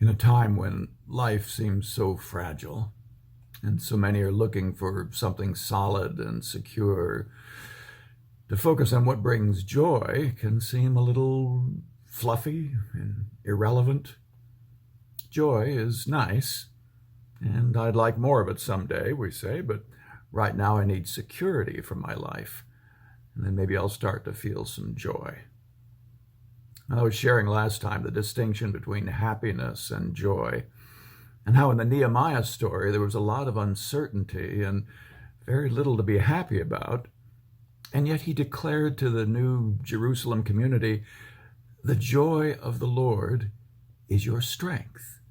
In a time when life seems so fragile and so many are looking for something solid and secure, to focus on what brings joy can seem a little fluffy and irrelevant. Joy is nice, and I'd like more of it someday, we say, but right now I need security for my life, and then maybe I'll start to feel some joy. I was sharing last time the distinction between happiness and joy, and how in the Nehemiah story there was a lot of uncertainty and very little to be happy about, and yet he declared to the new Jerusalem community, "The joy of the Lord is your strength."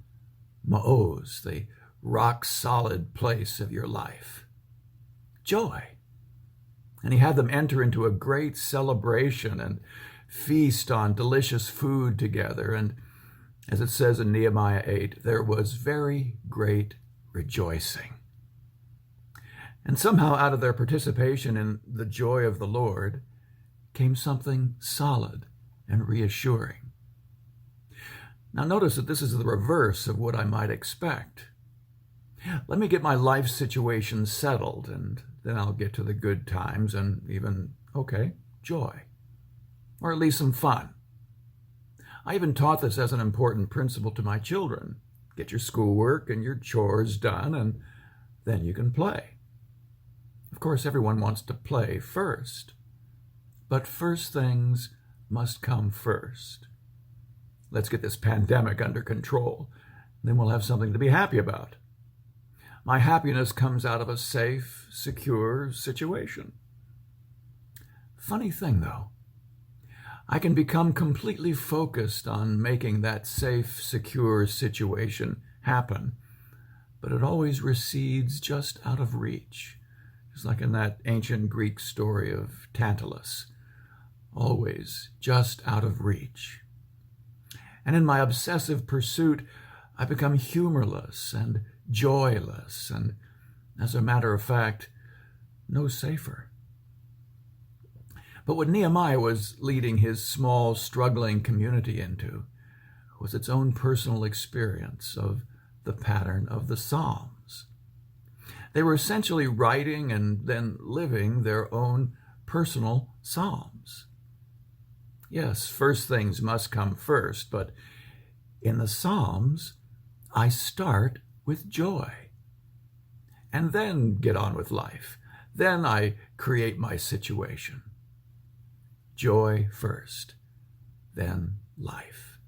Ma'oz, the rock-solid place of your life. Joy. And he had them enter into a great celebration and feast on delicious food together. And as it says in Nehemiah 8, there was very great rejoicing. And somehow out of their participation in the joy of the Lord came something solid and reassuring. Now notice that this is the reverse of what I might expect. Let me get my life situation settled, and then I'll get to the good times and even, joy. Or at least some fun. I even taught this as an important principle to my children. Get your schoolwork and your chores done, and then you can play. Of course, everyone wants to play first, but first things must come first. Let's get this pandemic under control, then we'll have something to be happy about. My happiness comes out of a safe, secure situation. Funny thing, though. I can become completely focused on making that safe, secure situation happen, but it always recedes just out of reach. Just like in that ancient Greek story of Tantalus. Always just out of reach. And in my obsessive pursuit, I become humorless and joyless, and as a matter of fact, no safer. But what Nehemiah was leading his small, struggling community into was its own personal experience of the pattern of the Psalms. They were essentially writing and then living their own personal psalms. Yes, first things must come first, but in the Psalms, I start with joy and then get on with life. Then I create my situation. Joy first, then life.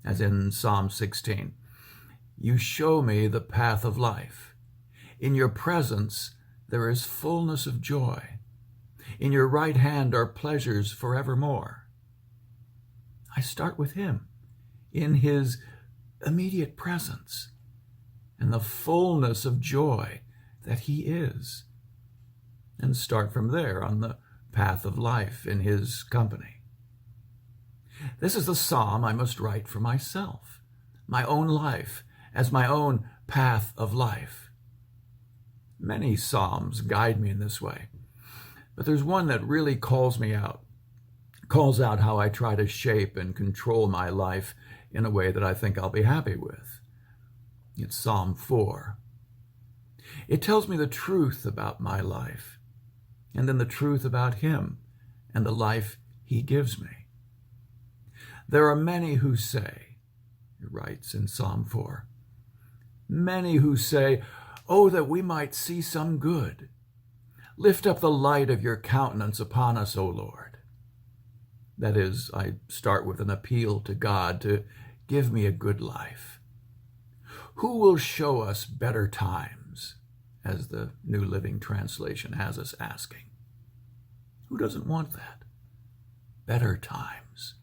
As in Psalm 16, you show me the path of life. In your presence there is fullness of joy. In your right hand are pleasures forevermore. I start with him, in his immediate presence, and the fullness of joy that he is, and start from there on the path of life in his company. This is the psalm I must write for myself, my own life, as my own path of life. Many psalms guide me in this way, but there's one that really calls out how I try to shape and control my life in a way that I think I'll be happy with. It's Psalm 4. It tells me the truth about my life, and then the truth about him and the life he gives me. There are many who say, he writes in Psalm 4, many who say, "Oh, that we might see some good. Lift up the light of your countenance upon us, O Lord." That is, I start with an appeal to God to give me a good life. Who will show us better times, as the New Living Translation has us asking? Who doesn't want that? Better times.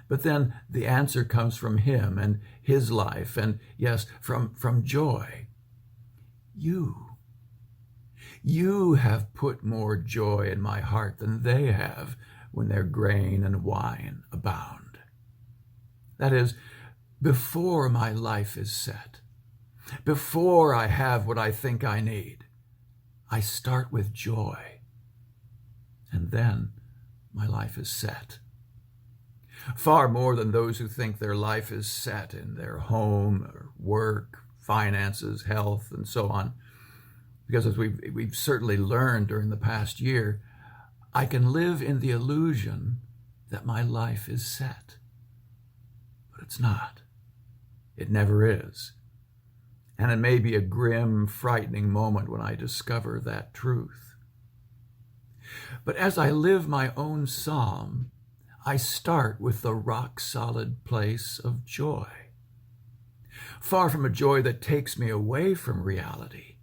But then the answer comes from him and his life, and yes, from joy. You have put more joy in my heart than they have when their grain and wine abound. That is, before my life is set, before I have what I think I need, I start with joy, and then my life is set. far more than those who think their life is set in their home or work, finances, health, and so on. Because as we've certainly learned during the past year, I can live in the illusion that my life is set. But it's not. It never is. And it may be a grim, frightening moment when I discover that truth. But as I live my own psalm, I start with the rock-solid place of joy. Far from a joy that takes me away from reality,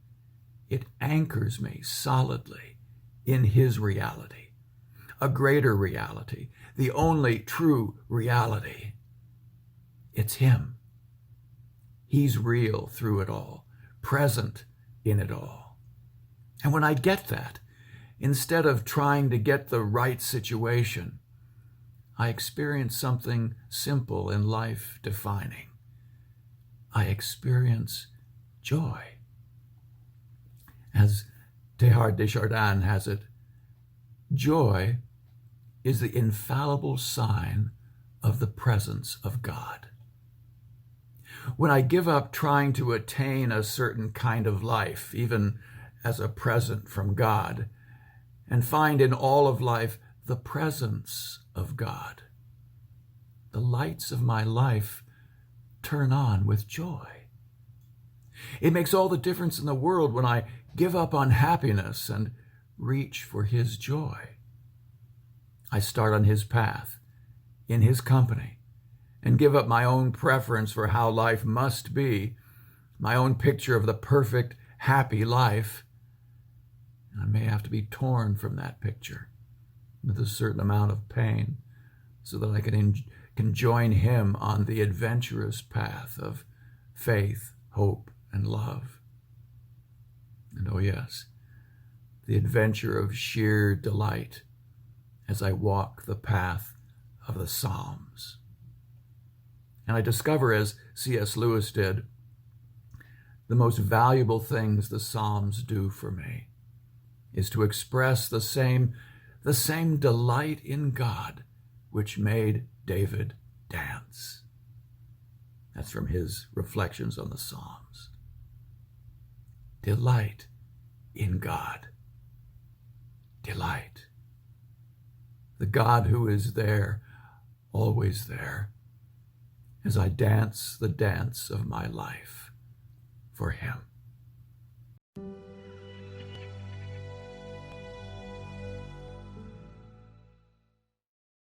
it anchors me solidly in his reality, a greater reality, the only true reality. It's him. He's real through it all, present in it all. And when I get that, instead of trying to get the right situation, I experience something simple and life-defining. I experience joy. As P.hd has it, joy is the infallible sign of the presence of God. When I give up trying to attain a certain kind of life, even as a present from God, and find in all of life the presence of God, the lights of my life turn on with joy. It makes all the difference in the world when I give up on happiness and reach for his joy. I start on his path, in his company, and give up my own preference for how life must be, my own picture of the perfect, happy life. And I may have to be torn from that picture with a certain amount of pain so that I can join him on the adventurous path of faith, hope, and love. And oh yes, the adventure of sheer delight as I walk the path of the Psalms. And I discover, as C.S. Lewis did, the most valuable things the Psalms do for me is to express the same delight in God which made David dance. That's from his reflections on the Psalms. Delight in God. Delight. The God who is there, always there, as I dance the dance of my life for him.